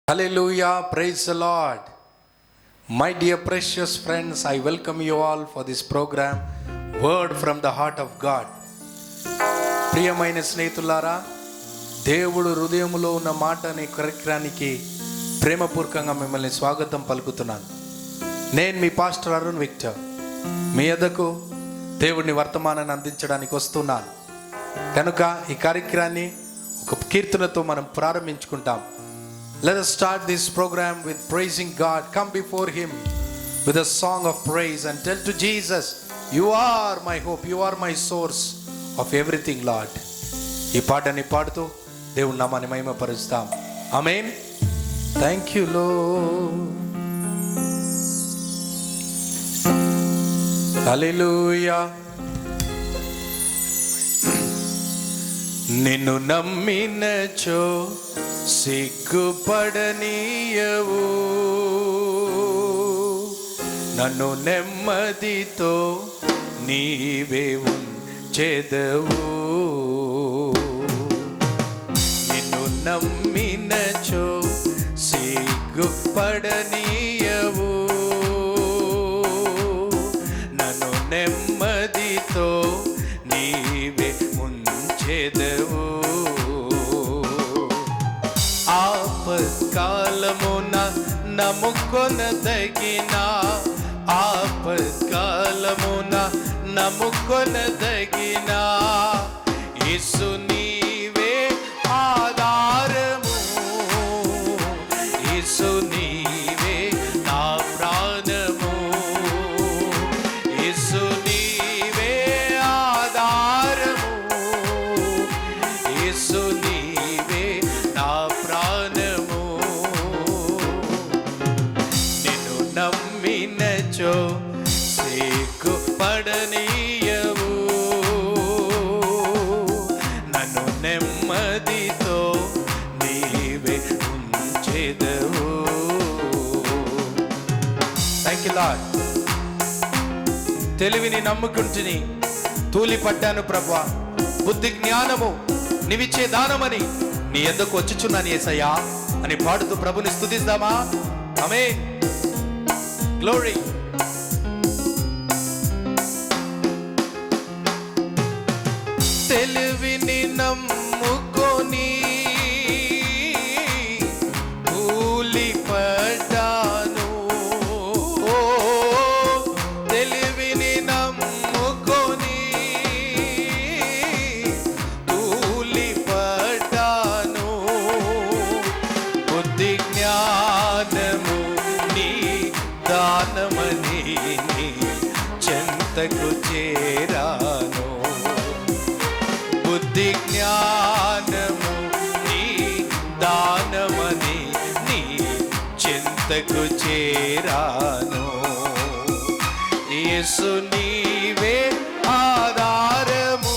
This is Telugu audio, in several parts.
Hallelujah, praise the Lord. My dear precious friends, I welcome you all for this program, Word from the Heart of God. ప్రియమైన స్నేహితులారా, దేవుడు హృదయములో ఉన్న మాట అనే కార్యక్రమానికి ప్రేమపూర్వకంగా మిమ్మల్ని స్వాగతం పలుకుతున్నాను. నేను మీ పాస్టర్ అరుణ్ విక్టర్. మీ యొద్దకు దేవుడిని వర్తమానాన్ని అందించడానికి వస్తున్నాను. కనుక ఈ కార్యక్రమాన్ని ఒక కీర్తనతో మనం ప్రారంభించుకుంటాం. Let us start this program with praising God. Come before Him with a song of praise and tell to Jesus, You are my hope, You are my source of everything, Lord. ఈ పాటని పాడుతూ దేవుని నామాన్ని మహిమపరుస్తాం. ఆమేన్. Thank you, Lord. Hallelujah. నిన్ను నమ్మినచో సిగ్గుపడనీయవు, నన్ను నెమ్మదితో నీవే ఉంచెదవు. నిన్ను నమ్మినచో సిగ్గుపడనీయవు, నన్ను నెమ్మదితో నీవే ఉంచెదవు. ఆపత్కాలమున నమ్ముకొనదగిన, ఆపత్కాలమున నమ్ముకొనదగిన యేసు నీవే ఆధారము, యేసు నీవే నా ప్రాణము, యేసు నీవే ఆధారము, యేసు నీవే నా ప్రాణము. నిన్ను నమ్మినచో సిగ్గుపడనీయవు, నన్ను నెమ్మదితో నీవే ఉంచెదవు. Thank you lord. తెలివిని నమ్ముకుంటుని తూలి పట్టాను ప్రభువా, బుద్ధి జ్ఞానము నీవిచ్చే దానమని నీ ఎందుకు వచ్చుచున్నాను యేసయ్యా అని పాడుతూ ప్రభుని స్తుతిద్దామా? ఆమేన్. గ్లోరీ. తెలివిని నమ్ముకొని తూలి పడ్డాను, తెలివిని నమ్ముకొని తూలి పడ్డాను, బుద్ధి జ్ఞానము నీ దానమని నీ చెంతకు చేరాను, బుద్ధి జ్ఞానము నీ దానమని నీ చింతకు చేరాను. యేసు నీవే ఆధారము,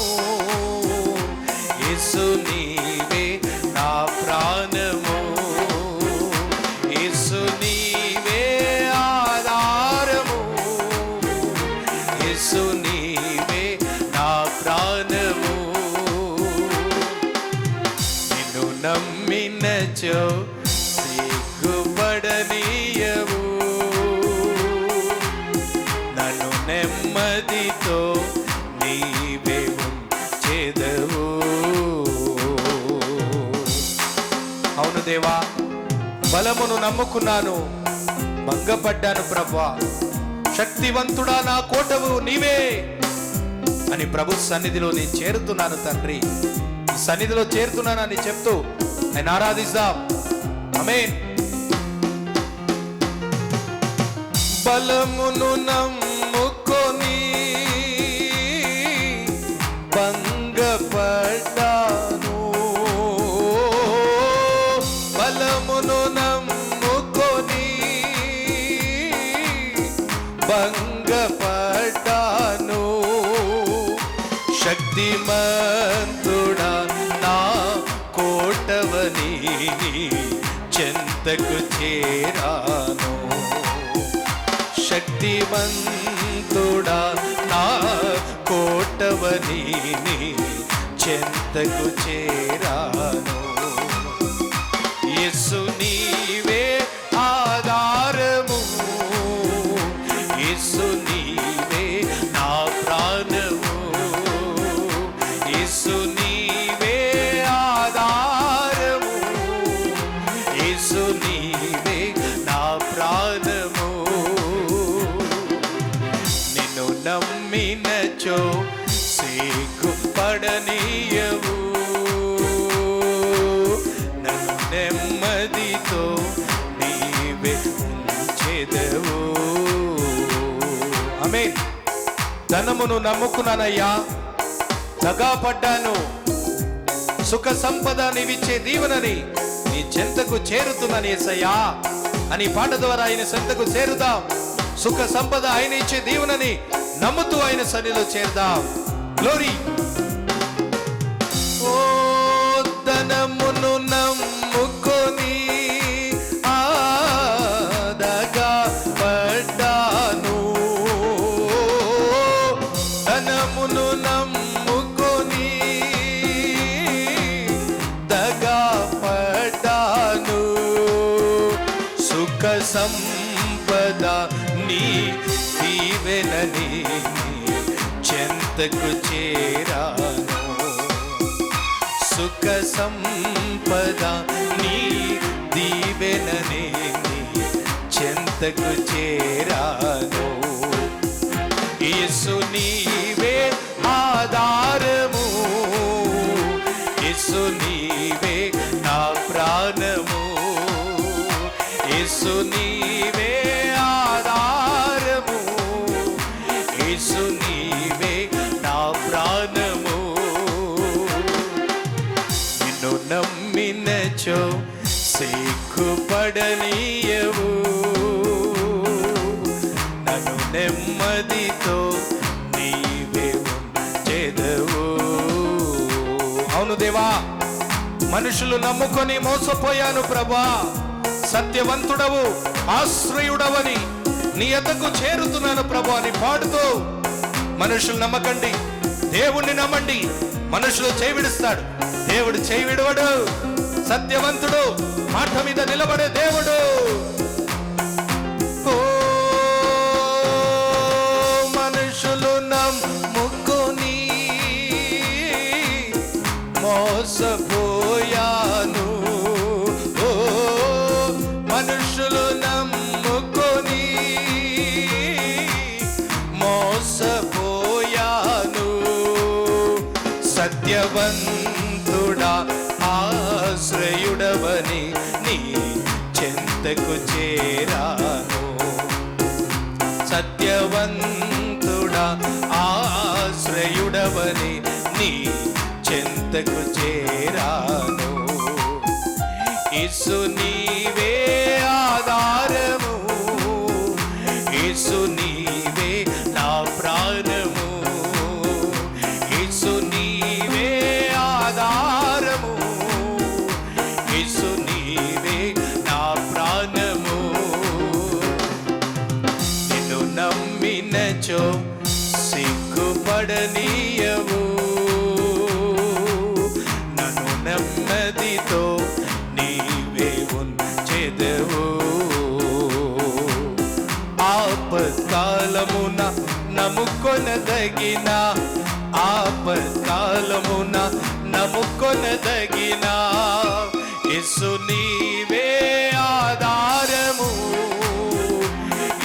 యేసు నీవే నా ప్రాణము, యేసు నీవే ఆధారము, యేసు నీవే నా ప్రాణము. నిన్ను నమ్మినచో సిగ్గుపడనీయవు, నన్ను నెమ్మదితో నీవే ఉంచెదవు. అవును దేవా, బలమును నమ్ముకున్నాను, భంగపడ్డాను ప్రభువా, శక్తివంతుడా నా కోటవు నీవే అని ప్రభు సన్నిధిలో నేను చేరుతున్నాను తండ్రి. సన్నిధిలో చేరుతున్నానని చెప్తూ నేను ఆరాధిస్తాం. ఆమేన్. బలమును నమ్ముకొని భంగపడ్డాను, బలమును నమ్ముకొని భంగపడ్డాను, శక్తిమంతుడా నా కోటవని చెంతకు చేరాను, శక్తిమంతుడా నా కోటవని చెంతకు చేరాను. యేసు నీవే ధనమును నమ్ముకున్నానయ్యా, దగాపడ్డాను, సుఖ సంపద నీవిచ్చే దీవెనని నీ చెంతకు చేరుతున్నాను యేసయ్యా అని పాట ద్వారా ఆయన చెంతకు చేరుదాం. సుఖ సంపద ఆయన ఇచ్చే దీవెనని నమ్ముతూ ఆయన సన్నిధిలో చేరుదాం. గ్లోరీ. ఓ ధనమును నమ్ముకొని ఆదగా పడ్డాను, ధనమును నమ్ముకొని దగా పడ్డాను, సుఖ సంపద నీ దీవెనని చెంతకు చేరాను, సుఖ సంపద నీ దీవెనని చెంతకు చేరాను. యేసు నీవే ఆధారము, యేసు నీవే నా ప్రాణము, యేసు నీవే ఆధారము, యేసు నీవే నా ప్రాణము. నిన్ను నమ్మినచో సిగ్గుపడనీయవు, నన్ను నెమ్మదితో నీవే ఉంచెదవు. అవును దేవా, మనుషులు నమ్ముకొని మోసపోయాను ప్రభా, సత్యవంతుడవు ఆశ్రయుడవని నీ యొద్దకు చేరుతున్నాను ప్రభా అని పాడుతూ, మనుషులు నమ్మకండి, దేవుణ్ణి నమ్మండి. మనుషులు చేయి విడుస్తాడు, దేవుడు చేయి విడవడు. సత్యవంతుడు, మాట మీద నిలబడే దేవుడు. ఓ మనుషులు నమ్ముకొని మోసపోయాను, ఓ మనుషులు నమ్ముకొని మోసపోయాను, సత్యవంతుడా ఆశ్రయుడవని నీ చెంతకు చేరాను, సత్యవంతుడా ఆశ్రయుడవని నీ చెంతకు చేరాను. యేసు నీవే ఆధారము, యేసు నీవే నా ప్రాణము, యేసు నీవే ఆధారము, యేసు నీవే నా ప్రాణము. నిన్ను నమ్మినచో సిగ్గుపడనీయవు, నన్ను నెమ్మదితో నీవే ఉంచెదవు. ఆపత్కాలమున నమ్ముకొనదగిన, ఆపత్కాలమున నమ్ముకొనదగిన యేసు నీవే ఆధారము,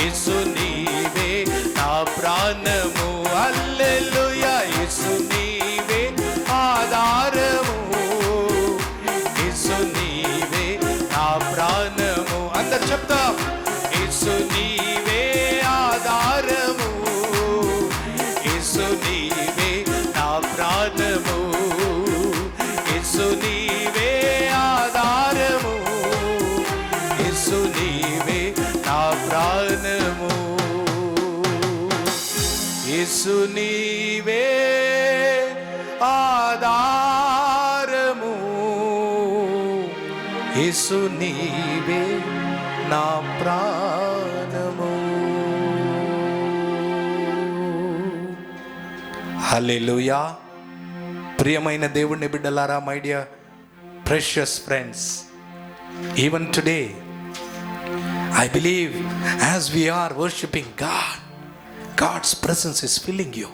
యేసు నీవే నా ప్రాణము. హల్లెలూయా. యేసు నీవే ఆధారము, యేసు నీవే నా ప్రాణము. అందరు చెప్తాం. యేసు నీవే ఆధారము, యేసు నీవే నా ప్రాణము, యేసు నీవే ఆధారము, యేసు నీవే నా ప్రాణము, యేసు నీవే ఆధారము, యేసు నీవే నా ప్రాణము. హల్లెలూయా. ప్రియమైన దేవుని బిడ్డలారా, my dear precious friends, even today I believe as we are worshiping God, God's presence is filling you.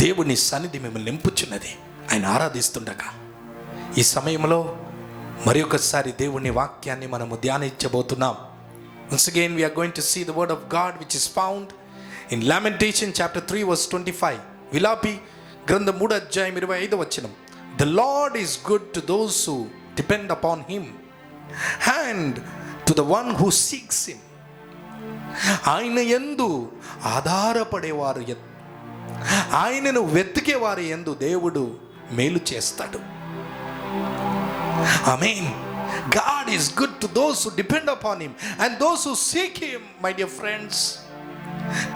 దేవుని సన్నిధి మిమ్మల్ని నింపుచున్నది. ఆయన ఆరాధిస్తుండగా ఈ సమయంలో మరి ఒకసారి దేవుని వాక్యాన్ని మనము ధ్యానించబోతున్నాం. Once again we are going to see the word of God which is found in Lamentation chapter 3 verse 25. విలాపి గ్రంథం 3:25. The Lord is good to those who depend upon him and to the one who seeks him. ఆయన యందు ఆధారపడేవారు ఆయనను వెతికే వారి యందు దేవుడు మేలు చేస్తాడు. ఆమేన్. God is good to those who depend upon him and those who seek him, my dear friends.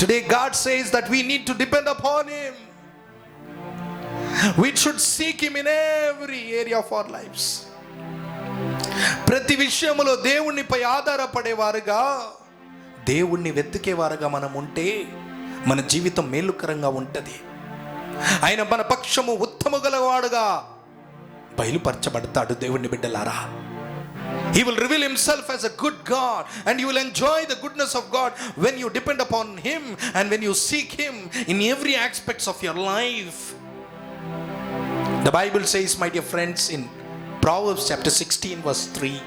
Today God says that we need to depend upon him. We should seek him in every area of our lives. ప్రతి విషయములో దేవునిపై ఆధారపడేవారుగా, దేవుణ్ణి వెతికేవారుగా మనం ఉంటే మన జీవితం మేలుకరంగా ఉంటుంది. ఆయన మన పక్షము ఉత్తమ గలవాడుగా బయలుపరచబడతాడు. దేవుని బిడ్డలారా, He will reveal himself as a good God, and you will enjoy the goodness of God when you depend upon him and when you seek him in every aspects of your life. The Bible says, my dear friends, in Proverbs chapter 16 verse 3,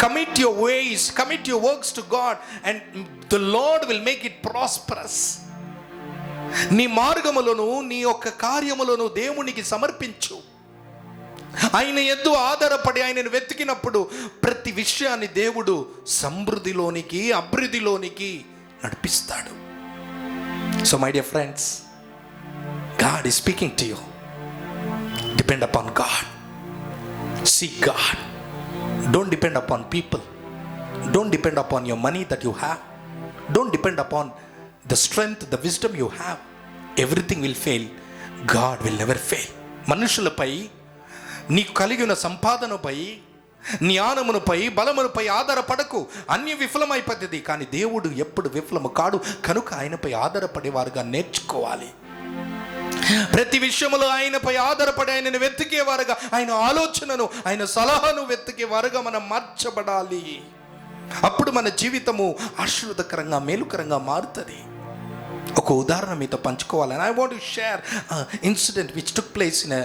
commit your ways, commit your works to God, and the Lord will make it prosperous. నీ మార్గములను, నీ యొక్క కార్యములను దేవునికి సమర్పించు. ఆయన యందు ఆధారపడి ఆయనను వెతికినప్పుడు ప్రతి విషయాన్ని దేవుడు సమృద్ధిలోనికి, అభివృద్ధిలోనికి నడిపిస్తాడు. So my dear friends, God is speaking to you. Depend upon God. Seek God. Don't depend upon people. Don't depend upon your money that you have. Don't depend upon the strength, the wisdom you have. Everything will fail. God will never fail. మనుషులపై, నీకు కలిగిన సంపాదనపై, జ్ఞానముపై, బలముపై ఆధారపడకు. అన్ని విఫలమైపోతుంది, కానీ దేవుడు ఎప్పుడు విఫలము కాడు. కనుక ఆయనపై ఆధారపడేవారుగా నేర్చుకోవాలి. ప్రతి విషయంలో ఆయనపై ఆధారపడి ఆయనను వెతికేవారుగా, ఆయన ఆలోచనను, ఆయన సలహాను వెతికేవారుగా మనం మార్చబడాలి. అప్పుడు మన జీవితము ఆశీర్వాదకరంగా, మేలుకరంగా మారుతుంది. ఒక ఉదాహరణ మీతో పంచుకోవాలని I want to share incident which took place in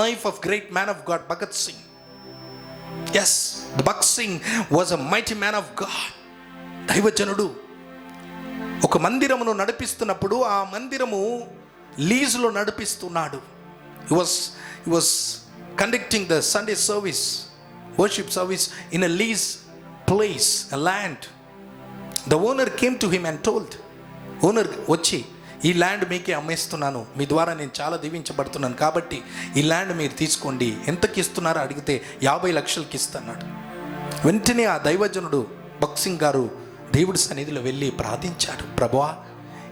life of great man of God, Bhagat Singh. Yes, the Bhagat Singh was a mighty man of God. దైవజనుడు ఒక మందిరమును నడిపిస్తున్నప్పుడు ఆ మందిరము లీజులో నడిపిస్తున్నాడు. he was conducting the Sunday service, worship service in a lease place, a land. The owner came to him and told, owner వచ్చి, ఈ ల్యాండ్ మీకే అమ్మేస్తున్నాను, మీ ద్వారా నేను చాలా దీవించబడుతున్నాను, కాబట్టి ఈ ల్యాండ్ మీరు తీసుకోండి. ఎంతకి ఇస్తున్నారో అడిగితే 50 లక్షలకి ఇస్తున్నాడు. వెంటనే ఆ దైవజనుడు భగత్ సింగ్ గారు దేవుడి సన్నిధిలో వెళ్ళి ప్రార్థించాడు. ప్రభువా,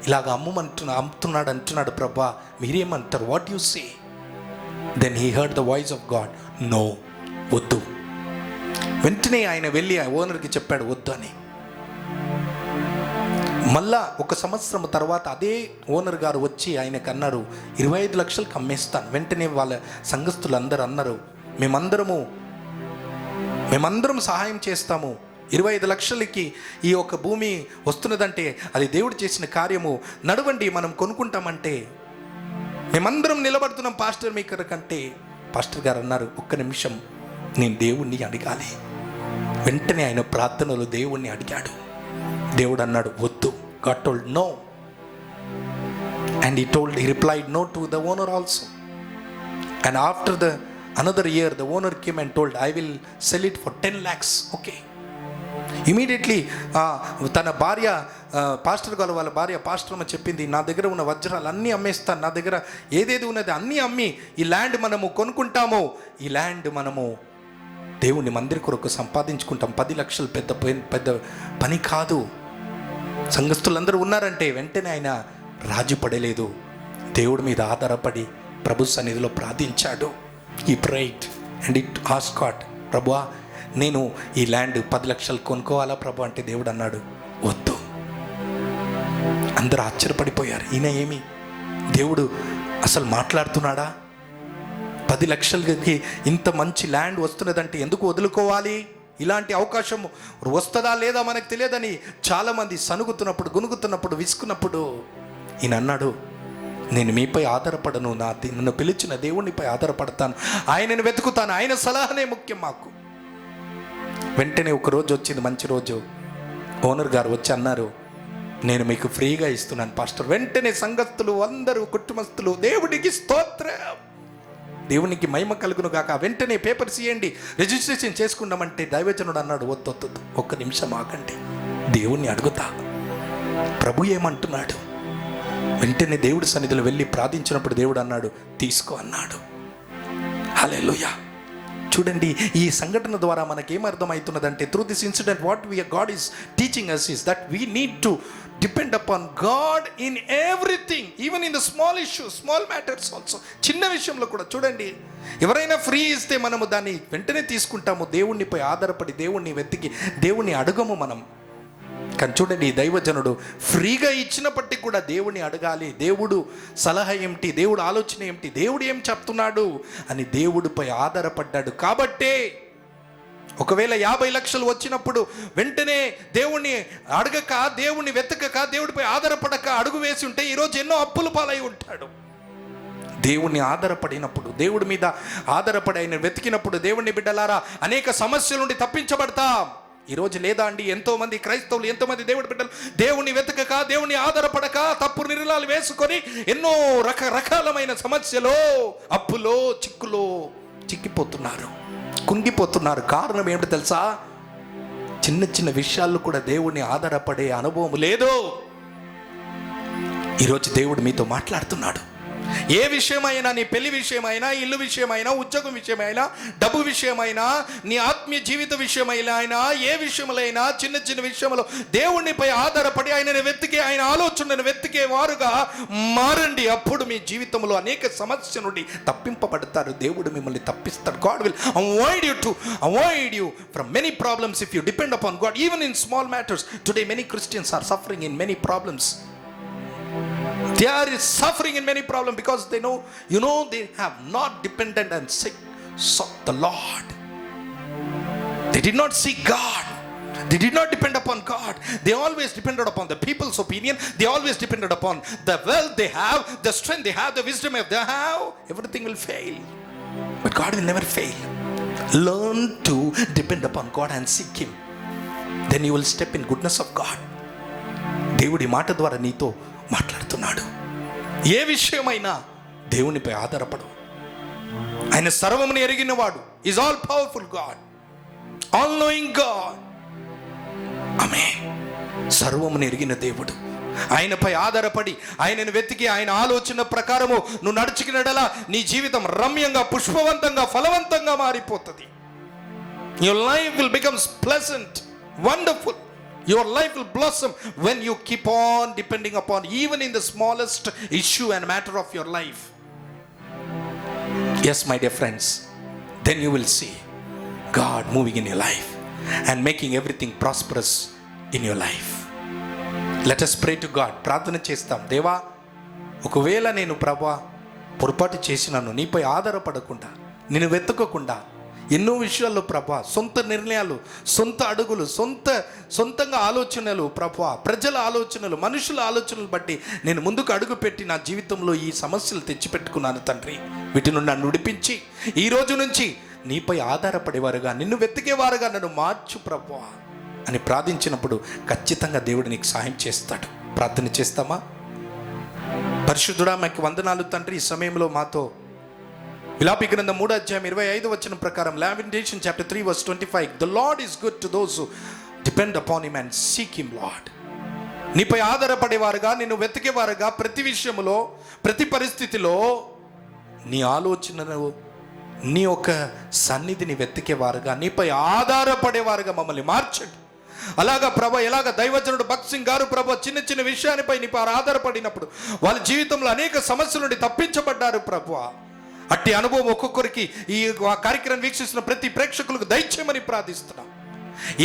ఇలాగ అమ్ముతున్నాడు అంటున్నాడు, ప్రభువా మీరేమంటారు, what you say? Then he heard the voice of God, no, వద్దు. వెంటనే ఆయన వెళ్ళి ఆ ఓనర్కి చెప్పాడు వద్దు అని. మళ్ళా 1 సంవత్సరం తర్వాత అదే ఓనర్ గారు వచ్చి ఆయనకు అన్నారు, 25 లక్షలకు అమ్మేస్తాను. వెంటనే వాళ్ళ సంఘస్థులు అందరూ అన్నారు, మేమందరం సహాయం చేస్తాము. 25 లక్షలకి ఈ యొక్క భూమి వస్తున్నదంటే అది దేవుడు చేసిన కార్యము, నడవండి మనం కొనుక్కుంటామంటే మేమందరం నిలబడుతున్నాం పాస్టర్ మేకర్ కంటే. పాస్టర్ గారు అన్నారు, 1 నిమిషం నేను దేవుణ్ణి అడగాలి. వెంటనే ఆయన ప్రార్థనలో దేవుణ్ణి అడిగాడు. దేవుడు అన్నాడు వద్దు. God told no, and he replied no to the owner also. And after another year the owner came and told, I will sell it for 10 lakhs. Okay, immediately తన భార్య, పాస్టర్ గారు వాళ్ళ భార్య పాస్టర్ అమ్మ చెప్పింది, నా దగ్గర ఉన్న వజ్రాలు అన్నీ అమ్మేస్తాను, నా దగ్గర ఏదేది ఉన్నది అన్నీ అమ్మి ఈ ల్యాండ్ మనము కొనుక్కుంటాము, ఈ ల్యాండ్ మనము దేవుని మందిర కొరకు సంపాదించుకుంటాం. 10 లక్షలు పెద్ద పని కాదు. సంఘస్థులందరూ ఉన్నారంటే వెంటనే ఆయన రాజు పడలేదు. దేవుడి మీద ఆధారపడి ప్రభు సన్నిధిలో ప్రార్థించాడు. ఈ pride and it asked God, ప్రభువా నేను ఈ ల్యాండ్ 10 లక్షలు కొనుక్కోవాలా ప్రభు అంటే దేవుడు అన్నాడు వద్దు. అందరూ ఆశ్చర్యపడిపోయారు, ఈయన ఏమి దేవుడు అసలు మాట్లాడుతున్నాడా? 10 లక్షలకి ఇంత మంచి ల్యాండ్ వస్తున్నదంటే ఎందుకు వదులుకోవాలి? ఇలాంటి అవకాశం వస్తుందా లేదా మనకు తెలియదని చాలామంది సనుగుతున్నప్పుడు, గునుగుతున్నప్పుడు, విసుకున్నప్పుడు ఈయన అన్నాడు, నేను మీపై ఆధారపడను, నన్ను పిలిచిన దేవునిపై ఆధారపడతాను, ఆయనను వెతుకుతాను, ఆయన సలహానే ముఖ్యం మాకు. వెంటనే ఒక రోజు వచ్చింది, మంచి రోజు. ఓనర్ గారు వచ్చి అన్నారు, నేను మీకు ఫ్రీగా ఇస్తున్నాను పాస్టర్. వెంటనే సంఘస్థులు అందరూ, కుటుంబస్తులు దేవుడికి స్తోత్రం, దేవునికి మహిమ కలుగును గాక, వెంటనే పేపర్స్ ఇవ్వండి, రిజిస్ట్రేషన్ చేసుకున్నామంటే దైవజనుడు అన్నాడు వద్దు, 1 నిమిషం ఆగండి, దేవుణ్ణి అడుగుతా, ప్రభు ఏమంటున్నాడు? వెంటనే దేవుడి సన్నిధిలో వెళ్ళి ప్రార్థించినప్పుడు దేవుడు అన్నాడు, తీసుకో అన్నాడు. హల్లెలూయా. చూడండి, ఈ సంఘటన ద్వారా మనకేమర్థమవుతున్నదంటే, through this incident what God is teaching us is that we need to depend upon God in everything, even in the small issues, small matters also. చిన్న విషయంలో కూడా చూడండి, ఎవరైనా ఫ్రీ ఇస్తే మనము దాన్ని వెంటనే తీసుకుంటాము. దేవుణ్ణిపై ఆధారపడి దేవుణ్ణి వెతికి దేవుణ్ణి అడగము మనం. కానీ చూడండి, ఈ దైవజనుడు ఫ్రీగా ఇచ్చినప్పటికీ కూడా దేవుణ్ణి అడగాలి. దేవుడు సలహా ఏమిటి, దేవుడు ఆలోచన ఏమిటి, దేవుడు ఏం చెప్తున్నాడు అని దేవుడిపై ఆధారపడ్డాడు. కాబట్టే ఒకవేళ 50 లక్షలు వచ్చినప్పుడు వెంటనే దేవుణ్ణి అడగక, దేవుణ్ణి వెతకక, దేవుడిపై ఆధారపడక అడుగు వేసి ఉంటే ఈరోజు ఎన్నో అప్పుల పాలై ఉంటాడు. దేవుణ్ణి ఆధారపడినప్పుడు, దేవుడి మీద ఆధారపడి ఆయన వెతికినప్పుడు, దేవుణ్ణి బిడ్డలారా, అనేక సమస్యల నుండి తప్పించబడతాం. ఈరోజు లేదా అండి, ఎంతోమంది క్రైస్తవులు, ఎంతోమంది దేవుడి బిడ్డలు దేవుణ్ణి వెతకక, దేవుణ్ణి ఆధారపడక, తప్పు నిర్ణయాలు వేసుకొని ఎన్నో రకరకాలమైన సమస్యలో, అప్పులో, చిక్కులో చిక్కిపోతున్నారు, కుంగిపోతున్నారు. కారణం ఏమిటో తెలుసా? చిన్న చిన్న విషయాల్లో కూడా దేవుణ్ణి ఆధారపడే అనుభవం లేదు. ఈరోజు దేవుడు మీతో మాట్లాడుతున్నాడు. ఏ విషయమైనా, నీ పెళ్లి విషయమైనా, ఇల్లు విషయమైనా, ఉద్యోగం విషయమైనా, డబ్బు విషయమైనా, నీ ఆత్మీయ జీవిత విషయమైనా, ఏ విషయములైనా, చిన్న చిన్న విషయంలో దేవునిపై ఆధారపడి ఆయనను వెతికే, ఆయన ఆలోచనను వెతికే వారుగా మారండి. అప్పుడు మీ జీవితంలో అనేక సమస్య నుండి తప్పింపబడతారు. దేవుడు మిమ్మల్ని తప్పిస్తాడు. God will avoid you from many problems if you depend upon God, even in small matters. Today many Christians are suffering in many problems. They are suffering in many problems because they know, they have not depended and sought the Lord. They did not seek God. They did not depend upon God. They always depended upon the people's opinion. They always depended upon the wealth they have, the strength they have, the wisdom they have. Everything will fail. But God will never fail. Learn to depend upon God and seek Him. Then you will step in goodness of God. దేవుడి మాట ద్వారా నీతో మాట్లాడుతున్నాడు. ఏ విషయమైనా దేవునిపై ఆధారపడు. ఆయన సర్వమును ఎరిగినవాడు. Is all powerful God, all knowing God. ఆమేన్. సర్వమును ఎరిగిన దేవుడు. ఆయనపై ఆధారపడి ఆయనను వెతికి ఆయన ఆలోచన ప్రకారము నువ్వు నడుచుకునేలా నీ జీవితం రమ్యంగా, పుష్పవంతంగా, ఫలవంతంగా మారిపోతుంది. Your life will become pleasant, wonderful. Your life will blossom when you keep on depending upon, even in the smallest issue and matter of your life. Yes, my dear friends, then you will see God moving in your life and making everything prosperous in your life. Let us pray to God. ప్రార్థన చేస్తాం. దేవా, ఒకవేళ నేను ప్రభా పొరపాటు చేసినాను, నీపై ఆధారపడకుండా, నిన్ను వెతుకోకుండా, ఎన్నో విషయాల్లో ప్రభా సొంత నిర్ణయాలు, సొంత అడుగులు, సొంతంగా ఆలోచనలు ప్రభా, ప్రజల ఆలోచనలు, మనుషుల ఆలోచనలు బట్టి నేను ముందుకు అడుగు పెట్టి నా జీవితంలో ఈ సమస్యలు తెచ్చిపెట్టుకున్నాను తండ్రి. వీటి నుండి నన్ను విడిపించి ఈ రోజు నుంచి నీపై ఆధారపడేవారుగా, నిన్ను వెతికేవారుగా నన్ను మార్చు ప్రభా అని ప్రార్థించినప్పుడు ఖచ్చితంగా దేవుడు నీకు సహాయం చేస్తాడు. ప్రార్థన చేస్తామా? పరిశుద్ధుడా, మాకు వందనాలు తండ్రి. ఈ సమయంలో మాతో విలాపి గ్రంథం 3వ అధ్యాయం 25వ వచనం ప్రకారం, Lamentation chapter 3 verse 25, the Lord is good to those who depend upon him and seek him. Lord, నీపై ఆధారపడేవారుగా, నిన్ను వెతికేవారుగా, ప్రతి విషయంలో, ప్రతి పరిస్థితిలో నీ ఆలోచనను, నీ యొక్క సన్నిధిని వెతికేవారుగా, నీపై ఆధారపడేవారుగా మమ్మల్ని మార్చండి. అలాగా ప్రభా, ఎలాగ దైవజనుడు భక్త్ సింగ్ గారు ప్రభా చిన్న చిన్న విషయానిపై నీపై ఆధారపడినప్పుడు వాళ్ళ జీవితంలో అనేక సమస్యల నుండి తప్పించబడ్డారు ప్రభా. అట్టి అనుభవం ఒక్కొక్కరికి, ఈ కార్యక్రమం వీక్షిస్తున్న ప్రతి ప్రేక్షకులకు దయచేయమని ప్రార్థిస్తున్నాం.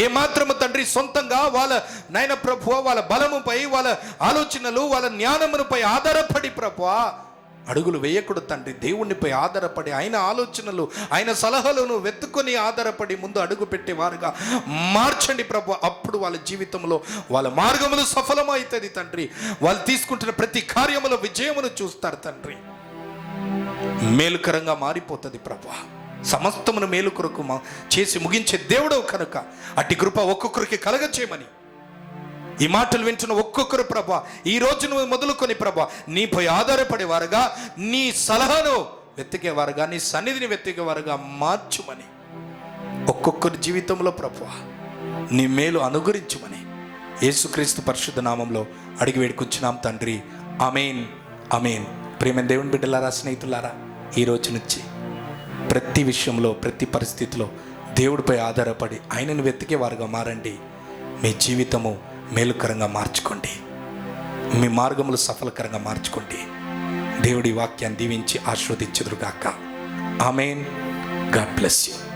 ఏమాత్రము తండ్రి సొంతంగా వాళ్ళ నాయన ప్రభువా వాళ్ళ బలముపై, వాళ్ళ ఆలోచనలు, వాళ్ళ జ్ఞానముపై ఆధారపడి ప్రభువా అడుగులు వేయకూడదు తండ్రి. దేవునిపై ఆధారపడి ఆయన ఆలోచనలు, ఆయన సలహాలను వెతుకొని ఆధారపడి ముందు అడుగు పెట్టేవారుగా మార్చండి ప్రభు. అప్పుడు వాళ్ళ జీవితంలో వాళ్ళ మార్గములు సఫలమవుతుంది తండ్రి. వాళ్ళు తీసుకుంటున్న ప్రతి కార్యములో విజయమును చూస్తారు తండ్రి. మేలుకరంగా మారిపోతుంది ప్రభా. సమస్తమును మేలు కొరకు చేసి ముగించే దేవుడవు కనుక అట్టి కృప ఒక్కొక్కరికి కలగచేయమని ఈ మాటలు వింటున్న ఒక్కొక్కరు ప్రభా ఈ రోజు నువ్వు మొదలుకొని ప్రభా నీపై ఆధారపడేవారుగా, నీ సలహాను వెతికేవారుగా, నీ సన్నిధిని వెతికేవారుగా మార్చుమని ఒక్కొక్కరి జీవితంలో ప్రభా నీ మేలు అనుగ్రహించుమని యేసుక్రీస్తు పరిశుద్ధ నామంలో అడిగి వేడుకుంటున్నాం తండ్రి. ఆమేన్, ఆమేన్. ప్రియమైన దేవుని బిడ్డలారా, స్నేహితులారా, ఈ రోజు నుంచి ప్రతి విషయంలో, ప్రతి పరిస్థితిలో దేవుడిపై ఆధారపడి ఆయనను వెతికే వారుగా మారండి. మీ జీవితము మేలుకరంగా మార్చుకోండి, మీ మార్గములు సఫలకరంగా మార్చుకోండి. దేవుడి వాక్యాన్ని దీవించి ఆశీర్వదించుదురుగాక. ఆమేన్. God bless you.